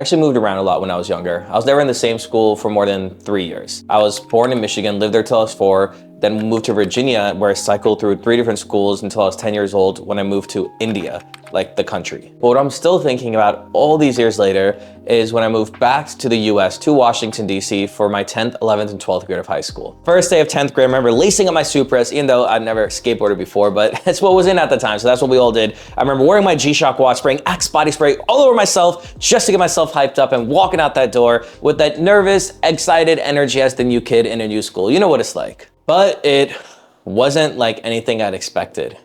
Actually moved around a lot when I was younger. I was never in the same school for more than 3 years. I was born in Michigan, lived there till I was 4, then moved to Virginia where I cycled through 3 different schools until I was 10 years old when I moved to India, like the country. But what I'm still thinking about all these years later is when I moved back to the US, to Washington, DC for my 10th, 11th, and 12th grade of high school. First day of 10th grade, I remember lacing up my Supras, even though I'd never skateboarded before, but that's what was in at the time, so that's what we all did. I remember wearing my G-Shock watch, spraying Axe body spray all over myself just to get myself hyped up and walking out that door with that nervous, excited energy as the new kid in a new school. You know what it's like. But it wasn't like anything I'd expected.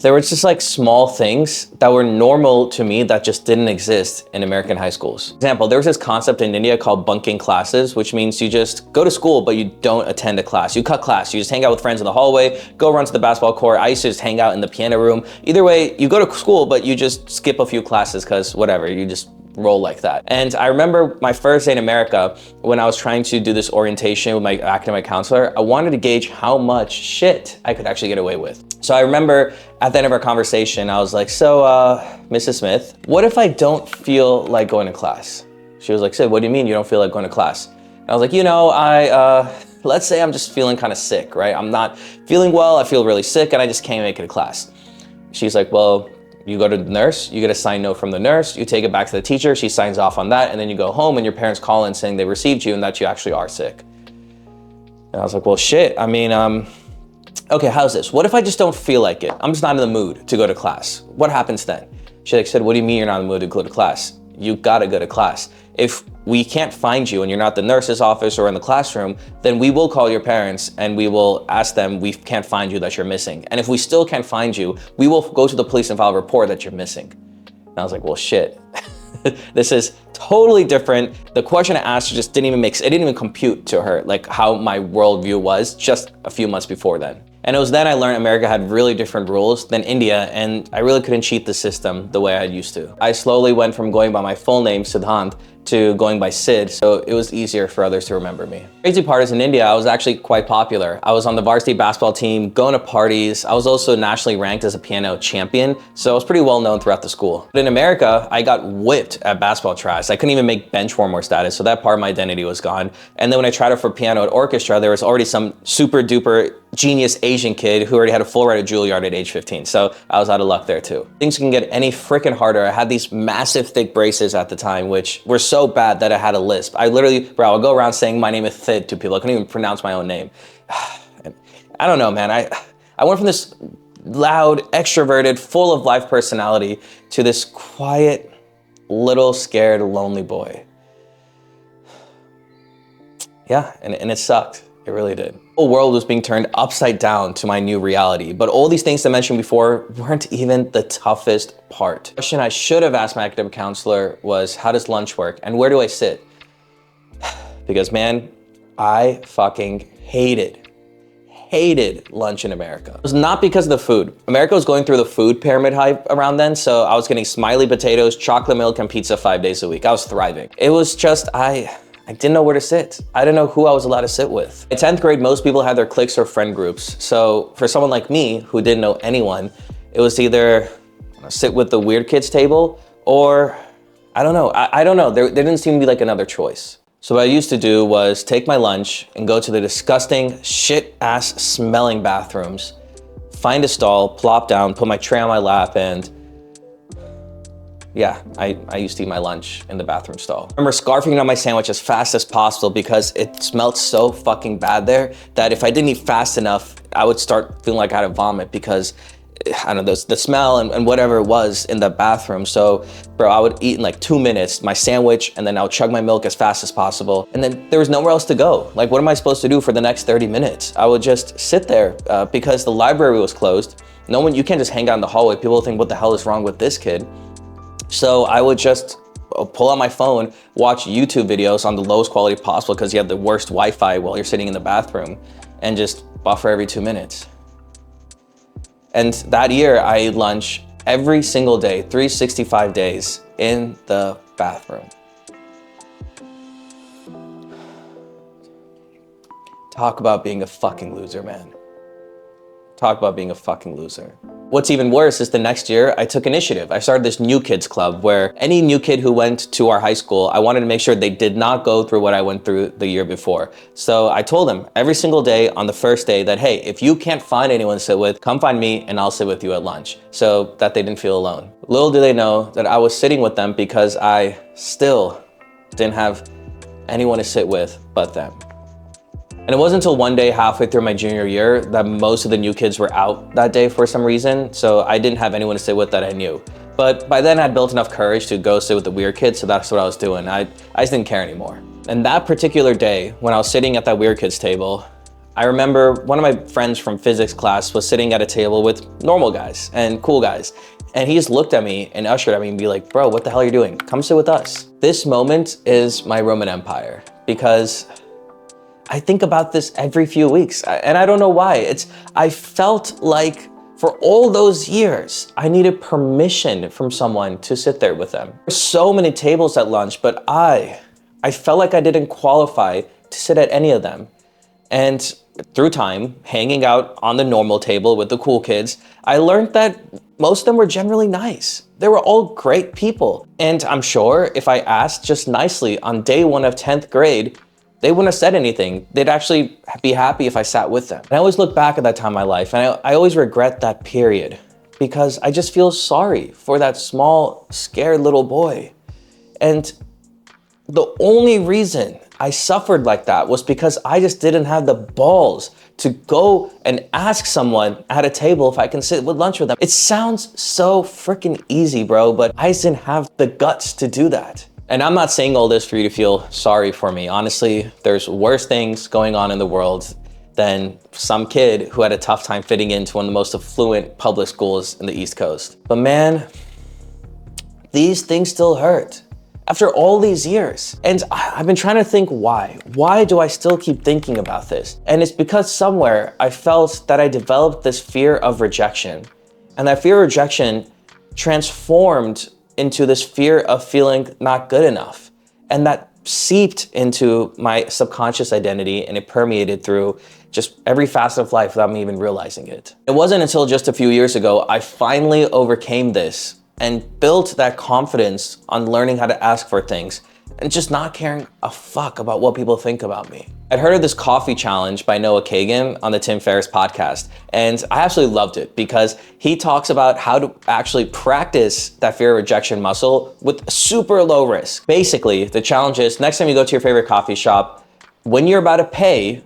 There were just like small things that were normal to me that just didn't exist in American high schools. For example, there was this concept in India called bunking classes, which means you just go to school, but you don't attend a class. You cut class, you just hang out with friends in the hallway, go run to the basketball court. I used to just hang out in the piano room. Either way, you go to school, but you just skip a few classes because whatever, you just roll like that. And I remember my first day in America when I was trying to do this orientation with my academic counselor, I wanted to gauge how much shit I could actually get away with. So I remember at the end of our conversation, I was like, so Mrs. Smith, what if I don't feel like going to class? She was like, Sid, what do you mean you don't feel like going to class? And I was like, you know, let's say I'm just feeling kind of sick, right? I'm not feeling well, I feel really sick and I just can't make it to class. She's like, well, you go to the nurse, you get a signed note from the nurse, you take it back to the teacher, she signs off on that, and then you go home and your parents call in saying they received you and that you actually are sick. And I was like, well, shit, I mean, okay, how's this? What if I just don't feel like it? I'm just not in the mood to go to class. What happens then? She said, what do you mean you're not in the mood to go to class? You gotta go to class. If we can't find you and you're not the nurse's office or in the classroom, then we will call your parents and we will ask them, we can't find you, that you're missing. And if we still can't find you, we will go to the police and file a report that you're missing. And I was like, well, shit. This is totally different. The question I asked her just didn't even compute to her, like how my worldview was just a few months before then. And it was then I learned America had really different rules than India, and I really couldn't cheat the system the way I used to. I slowly went from going by my full name, Siddhant, to going by Sid, so it was easier for others to remember me. Crazy part is in India, I was actually quite popular. I was on the varsity basketball team, going to parties. I was also nationally ranked as a piano champion, so I was pretty well known throughout the school. But in America, I got whipped at basketball tries. I couldn't even make bench warmer status, so that part of my identity was gone. And then when I tried out for piano at orchestra, there was already some super duper genius Asian kid who already had a full ride of Juilliard at age 15, so I was out of luck there too. Things can get any freaking harder. I had these massive thick braces at the time, which were so bad that I had a lisp. I literally, bro, I would go around saying my name is Thid to people. I couldn't even pronounce my own name. I don't know, man. I went from this loud, extroverted, full of life personality to this quiet, little scared, lonely boy. Yeah, and it sucked. It really did. The whole world was being turned upside down to my new reality, but all these things I mentioned before weren't even the toughest part. The question I should have asked my academic counselor was, how does lunch work and where do I sit? Because man, I fucking hated lunch in America. It was not because of the food. America was going through the food pyramid hype around then, so I was getting smiley potatoes, chocolate milk, and pizza 5 days a week. I was thriving. It was just, I didn't know where to sit. I didn't know who I was allowed to sit with. In 10th grade, most people had their cliques or friend groups. So for someone like me who didn't know anyone, it was either sit with the weird kids table or I don't know. I don't know. There didn't seem to be like another choice. So what I used to do was take my lunch and go to the disgusting shit ass smelling bathrooms, find a stall, plop down, put my tray on my lap, and yeah, I used to eat my lunch in the bathroom stall. I remember scarfing on my sandwich as fast as possible because it smelled so fucking bad there that if I didn't eat fast enough, I would start feeling like I had to vomit because, I don't know, the smell and whatever it was in the bathroom. So, bro, I would eat in like 2 minutes, my sandwich, and then I would chug my milk as fast as possible. And then there was nowhere else to go. Like, what am I supposed to do for the next 30 minutes? I would just sit there because the library was closed. You can't just hang out in the hallway. People think, what the hell is wrong with this kid? So I would just pull out my phone, watch YouTube videos on the lowest quality possible because you have the worst Wi-Fi while you're sitting in the bathroom, and just buffer every 2 minutes. And that year I ate lunch every single day, 365 days in the bathroom. Talk about being a fucking loser, man. Talk about being a fucking loser. What's even worse is the next year I took initiative. I started this new kids club where any new kid who went to our high school, I wanted to make sure they did not go through what I went through the year before. So I told them every single day on the first day that, hey, if you can't find anyone to sit with, come find me and I'll sit with you at lunch, so that they didn't feel alone. Little do they know that I was sitting with them because I still didn't have anyone to sit with but them. And it wasn't until one day halfway through my junior year that most of the new kids were out that day for some reason, so I didn't have anyone to sit with that I knew. But by then I'd built enough courage to go sit with the weird kids, so that's what I was doing. I just didn't care anymore. And that particular day, when I was sitting at that weird kids table, I remember one of my friends from physics class was sitting at a table with normal guys and cool guys. And he just looked at me and ushered at me and be like, bro, what the hell are you doing? Come sit with us. This moment is my Roman Empire, because I think about this every few weeks, and I don't know why. I felt like for all those years, I needed permission from someone to sit there with them. There's so many tables at lunch, but I felt like I didn't qualify to sit at any of them. And through time, hanging out on the normal table with the cool kids, I learned that most of them were generally nice. They were all great people. And I'm sure if I asked just nicely on day one of 10th grade, they wouldn't have said anything. They'd actually be happy if I sat with them. And I always look back at that time in my life, and I always regret that period, because I just feel sorry for that small, scared little boy. And the only reason I suffered like that was because I just didn't have the balls to go and ask someone at a table if I can sit with lunch with them. It sounds so freaking easy, bro, but I just didn't have the guts to do that. And I'm not saying all this for you to feel sorry for me. Honestly, there's worse things going on in the world than some kid who had a tough time fitting into one of the most affluent public schools in the East Coast. But man, these things still hurt after all these years. And I've been trying to think why. Why do I still keep thinking about this? And it's because somewhere I felt that I developed this fear of rejection. And that fear of rejection transformed into this fear of feeling not good enough. And that seeped into my subconscious identity, and it permeated through just every facet of life without me even realizing it. It wasn't until just a few years ago I finally overcame this and built that confidence on learning how to ask for things and just not caring a fuck about what people think about me. I'd heard of this coffee challenge by Noah Kagan on the Tim Ferriss podcast, and I absolutely loved it because he talks about how to actually practice that fear of rejection muscle with super low risk. Basically, the challenge is next time you go to your favorite coffee shop, when you're about to pay,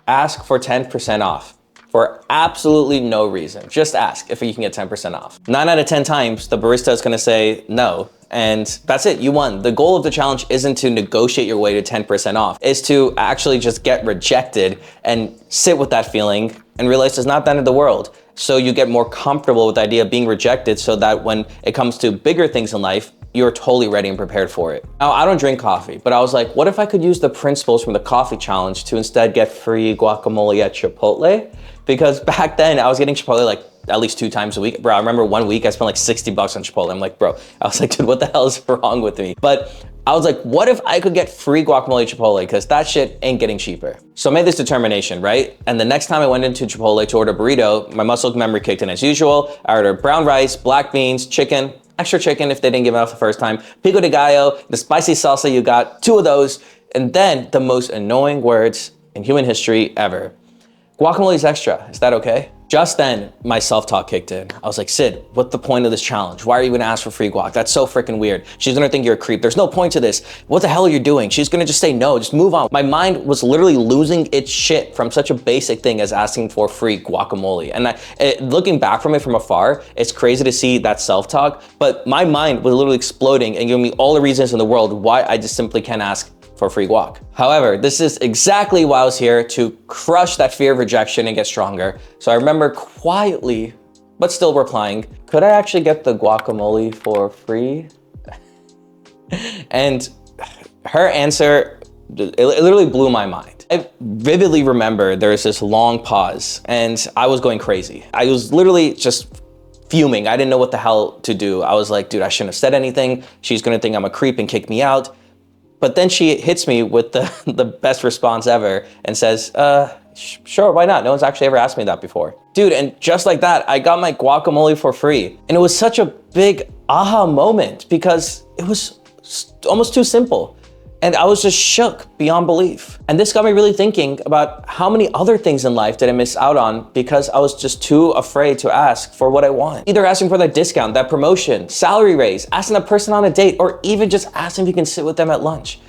ask for 10% off. For absolutely no reason. Just ask if you can get 10% off. 9 out of 10 times, the barista is gonna say no, and that's it, you won. The goal of the challenge isn't to negotiate your way to 10% off. It's to actually just get rejected and sit with that feeling and realize it's not the end of the world. So you get more comfortable with the idea of being rejected so that when it comes to bigger things in life, you're totally ready and prepared for it. Now, I don't drink coffee, but I was like, what if I could use the principles from the coffee challenge to instead get free guacamole at Chipotle? Because back then I was getting Chipotle like at least 2 times a week. Bro, I remember one week I spent like $60 on Chipotle. I'm like, bro, I was like, dude, what the hell is wrong with me? But I was like, what if I could get free guacamole at Chipotle? Because that shit ain't getting cheaper. So I made this determination, right? And the next time I went into Chipotle to order a burrito, my muscle memory kicked in as usual. I ordered brown rice, black beans, chicken, extra chicken if they didn't give it off the first time, pico de gallo, the spicy salsa, you got 2 of those. And then the most annoying words in human history ever. Guacamole is extra, is that okay? Just then, my self-talk kicked in. I was like, Sid, what's the point of this challenge? Why are you gonna ask for free guac? That's so freaking weird. She's gonna think you're a creep. There's no point to this. What the hell are you doing? She's gonna just say no, just move on. My mind was literally losing its shit from such a basic thing as asking for free guacamole. And looking back from it from afar, it's crazy to see that self-talk, but my mind was literally exploding and giving me all the reasons in the world why I just simply can't ask for free guac. However, this is exactly why I was here, to crush that fear of rejection and get stronger. So I remember quietly, but still replying, could I actually get the guacamole for free? And her answer, it literally blew my mind. I vividly remember there was this long pause and I was going crazy. I was literally just fuming. I didn't know what the hell to do. I was like, dude, I shouldn't have said anything. She's gonna think I'm a creep and kick me out. But then she hits me with the best response ever and says, sure, why not? No one's actually ever asked me that before. Dude, and just like that, I got my guacamole for free. And it was such a big aha moment because it was almost too simple. And I was just shook beyond belief. And this got me really thinking about how many other things in life did I miss out on because I was just too afraid to ask for what I want. Either asking for that discount, that promotion, salary raise, asking that person on a date, or even just asking if you can sit with them at lunch.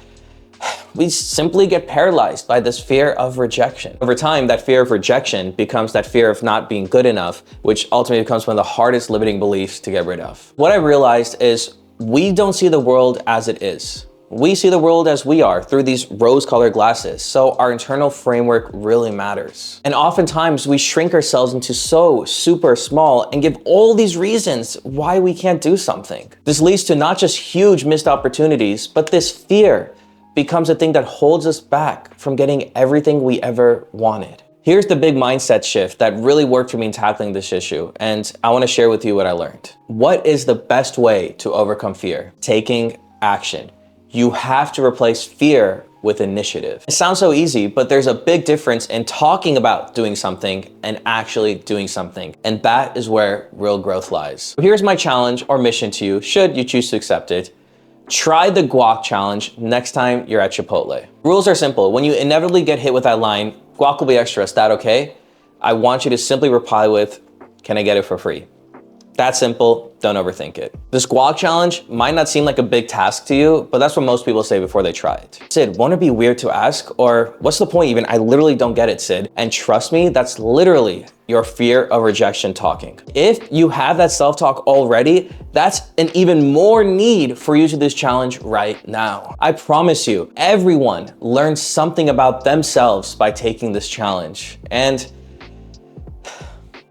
We simply get paralyzed by this fear of rejection. Over time, that fear of rejection becomes that fear of not being good enough, which ultimately becomes one of the hardest limiting beliefs to get rid of. What I realized is we don't see the world as it is. We see the world as we are through these rose-colored glasses, so our internal framework really matters. And oftentimes we shrink ourselves into so super small and give all these reasons why we can't do something. This leads to not just huge missed opportunities, but this fear becomes a thing that holds us back from getting everything we ever wanted. Here's the big mindset shift that really worked for me in tackling this issue, and I want to share with you what I learned. What is the best way to overcome fear? Taking action. You have to replace fear with initiative. It sounds so easy, but there's a big difference in talking about doing something and actually doing something. And that is where real growth lies. So here's my challenge or mission to you, should you choose to accept it. Try the guac challenge next time you're at Chipotle. Rules are simple. When you inevitably get hit with that line, guac will be extra, is that okay? I want you to simply reply with, can I get it for free? That simple, don't overthink it. This guac challenge might not seem like a big task to you, but that's what most people say before they try it. Sid, won't it be weird to ask? Or what's the point even? I literally don't get it, Sid. And trust me, that's literally your fear of rejection talking. If you have that self-talk already, that's an even more need for you to do this challenge right now. I promise you, everyone learns something about themselves by taking this challenge. And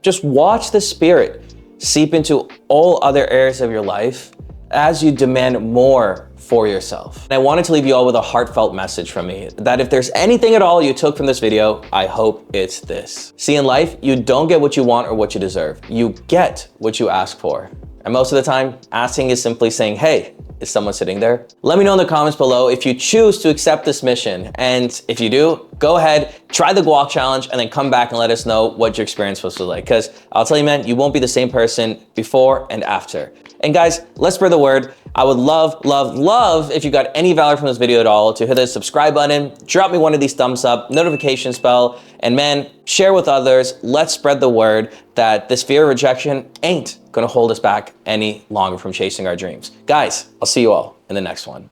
just watch the spirit seep into all other areas of your life as you demand more for yourself. And I wanted to leave you all with a heartfelt message from me, that if there's anything at all you took from this video, I hope it's this. See, in life, you don't get what you want or what you deserve. You get what you ask for. And most of the time, asking is simply saying, hey, is someone sitting there? Let me know in the comments below if you choose to accept this mission. And if you do, go ahead, try the guac challenge, and then come back and let us know what your experience was like. Because I'll tell you, man, you won't be the same person before and after. And guys, let's spread the word. I would love, love, love if you got any value from this video at all to hit the subscribe button, drop me one of these thumbs up, notifications bell, and man, share with others. Let's spread the word that this fear of rejection ain't gonna hold us back any longer from chasing our dreams. Guys, I'll see you all in the next one.